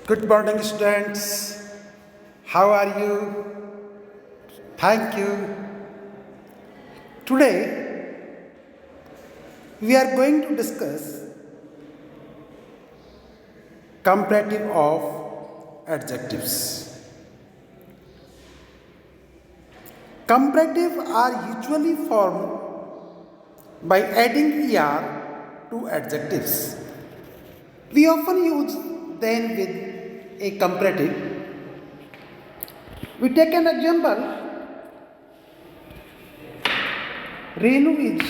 Good morning, students. How are you? Thank you. Today, we are going to discuss comparative of adjectives. Comparative are usually formed by adding er to adjectives. We often use them with a comparative. We take an example. Renu is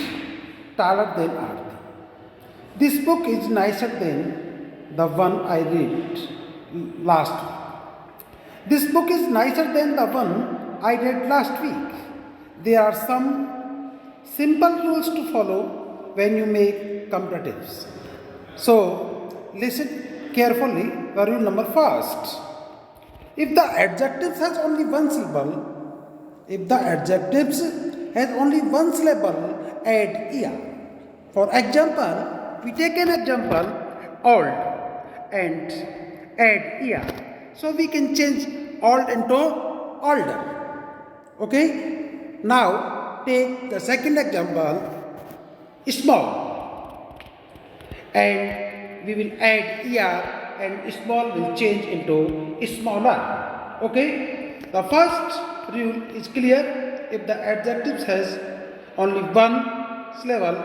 taller than Aarti. This book is nicer than the one I read last week. This book is nicer than the one I read last week. There are some simple rules to follow when you make comparatives. So, listen carefully. The rule number first. If the adjectives has only one syllable, add er. For example, we take an example old and add er. So we can change old into older. Okay? Now take the second example small and we will add er and small will change into smaller. Okay? The first rule is clear. If the adjectives has only one syllable,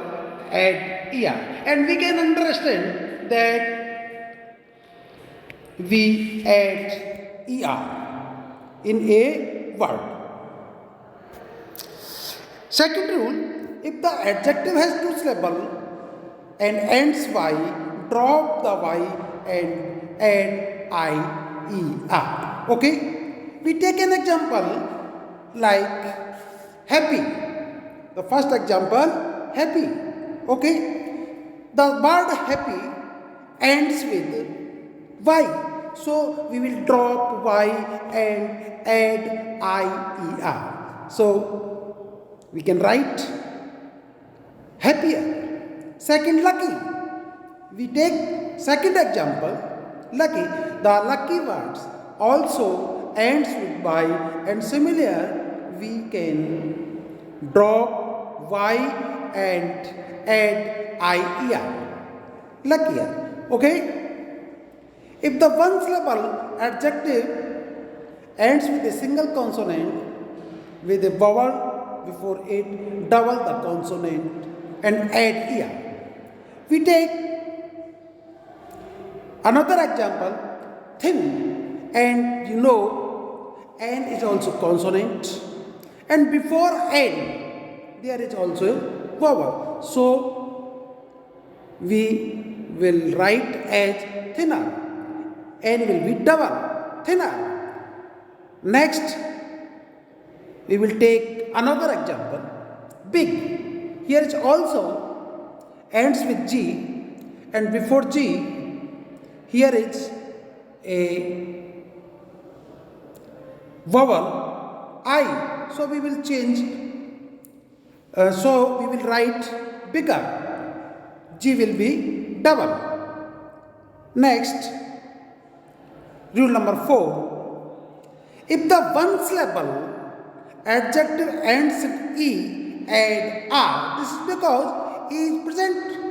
add er. And we can understand that we add er in a word. Second rule, if the adjective has two syllables and ends y, drop the y and add ier. Okay? We take an example like happy. The first example, happy. Okay? The word happy ends with y. So we will drop y and add ier. So we can write happier. Second, lucky. We take second example, lucky. The lucky words also ends with y and similar we can drop y and add ier. Luckier. Okay? If the one syllable adjective ends with a single consonant with a vowel before it, double the consonant and add er. We take another example, thin, and you know, n is also consonant, and before n, there is also vowel. So, we will write as thinner, n will be double, thinner. Next, we will take another example, big. Here is also ends with g, and before g, here is a vowel I. So we will change. So we will write bigger. G will be double. Next, rule number 4. If the one syllable adjective ends in e, add r. This is because e is present.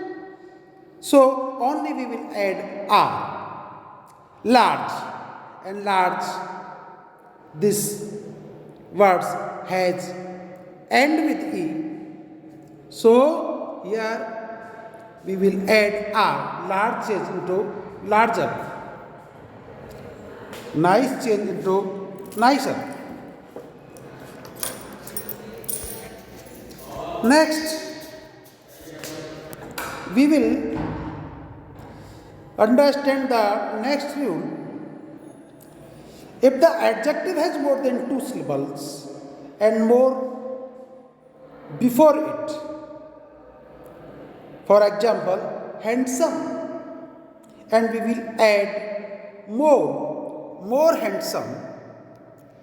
So only we will add r. Large and large. This words has end with e. So here we will add r. Large change into larger. Nice change into nicer. Next, we will understand the next rule. If the adjective has more than two syllables and more before it, for example, handsome, and we will add more handsome.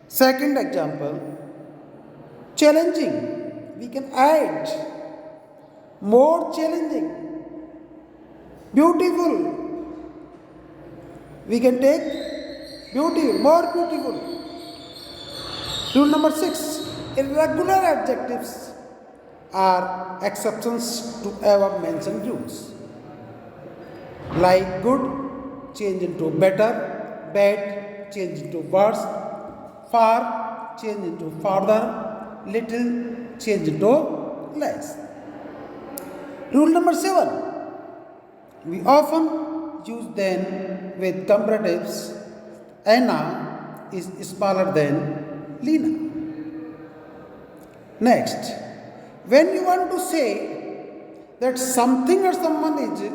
Second example, challenging, we can add more challenging. Beautiful, we can take Beauty, more beautiful. Rule number 6. Irregular adjectives are exceptions to above mentioned rules. Like good, change into better, bad, change into worse, far, change into farther, little, change into less. Rule number 7. We often use then with comparatives. Anna is smaller than Lena. Next, when you want to say that something or someone is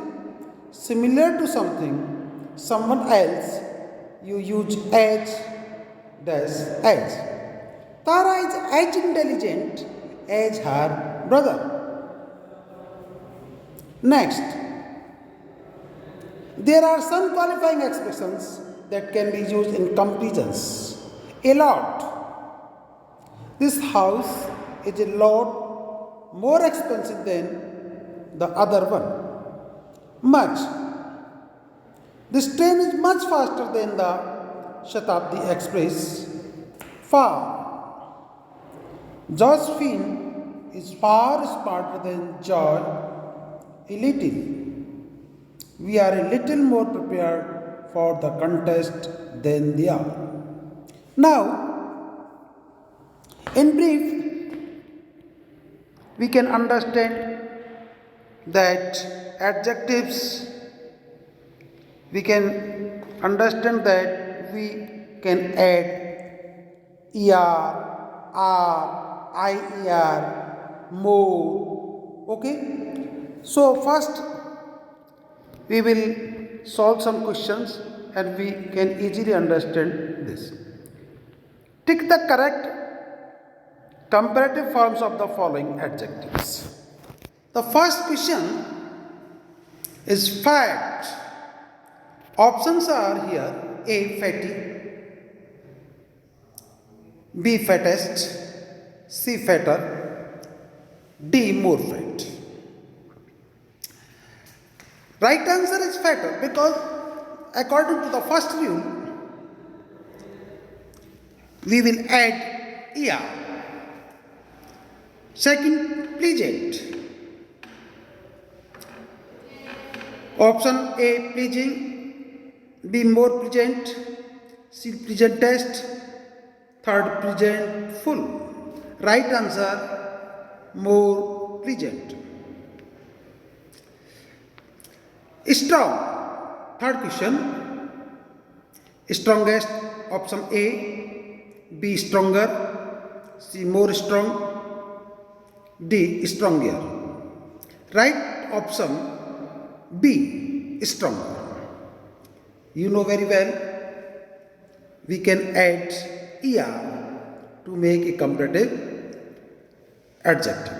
similar to something, someone else, you use as. Tara is as intelligent as her brother. Next, there are some qualifying expressions that can be used in comparisons. A lot. This house is a lot more expensive than the other one. Much. This train is much faster than the Shatabdi Express. Far. Josephine is far smarter than George. A little. We are a little more prepared for the contest than they are. Now, in brief, we can understand that adjectives, we can understand that we can add er, r, ier, more. Okay? So, first, we will solve some questions and we can easily understand this. Tick the correct comparative forms of the following adjectives. The first question is fat. Options are here: A. Fatty, B. Fattest, C. Fatter, D. More fat. Right answer is fatter because according to the first rule, we will add er. Second, pleasant. Option A, pleasing, B, more pleasant, C, pleasantest, third, pleasantful. Right answer, more pleasant. Strong. Third question. Strongest. Option A. B. Stronger. C. More strong. D. Stronger. Right option B. Stronger. You know very well we can add er to make a comparative adjective.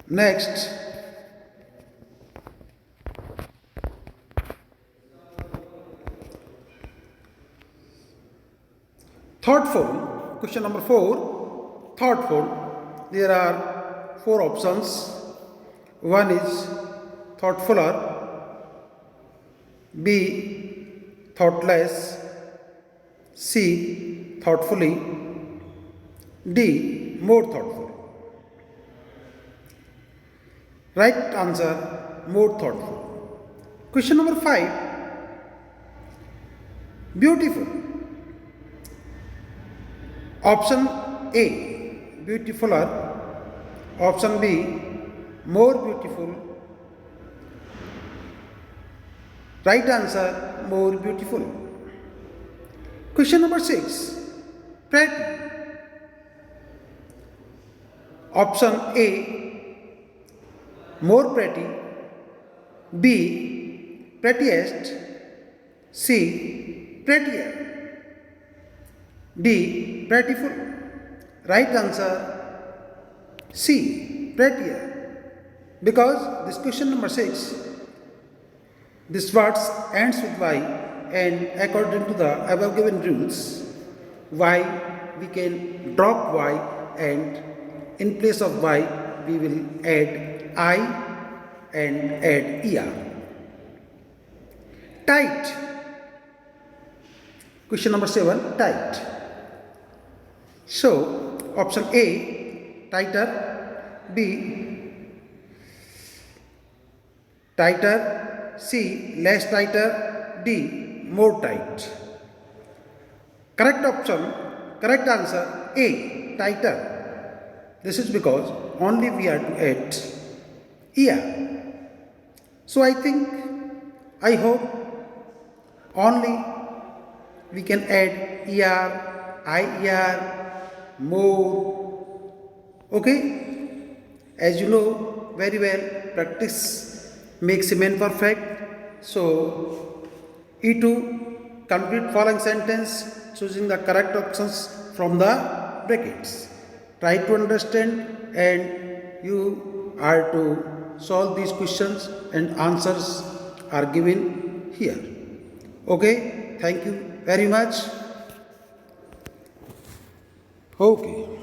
Next, thoughtful. Question number 4. Thoughtful. There are 4 options. One is thoughtfuler, B. thoughtless, C. thoughtfully, D. more thoughtful. Right answer, more thoughtful. Question number 5. Beautiful. Option A. Beautifuler. Option B. more beautiful. Right answer, more beautiful. Question number 6. Pretty. Option A. more pretty. B. prettiest. C. prettier. D. prettiful. Right answer, C. prettier. Because this question number 6, this words ends with y, and according to the above given rules, y we can drop y, and in place of y we will add I and add er. Tight. Question number 7, tight. So, option A, tighter. B, tighter. C, less tighter. D, more tight. Correct answer A, tighter. This is because only we are to add ear. So I hope only we can add ear, IER, more. Okay? As you know very well, practice makes a man perfect. So, E2, complete following sentence choosing the correct options from the brackets. Try to understand and you are to solve these questions and answers are given here. Okay, thank you very much. Okay.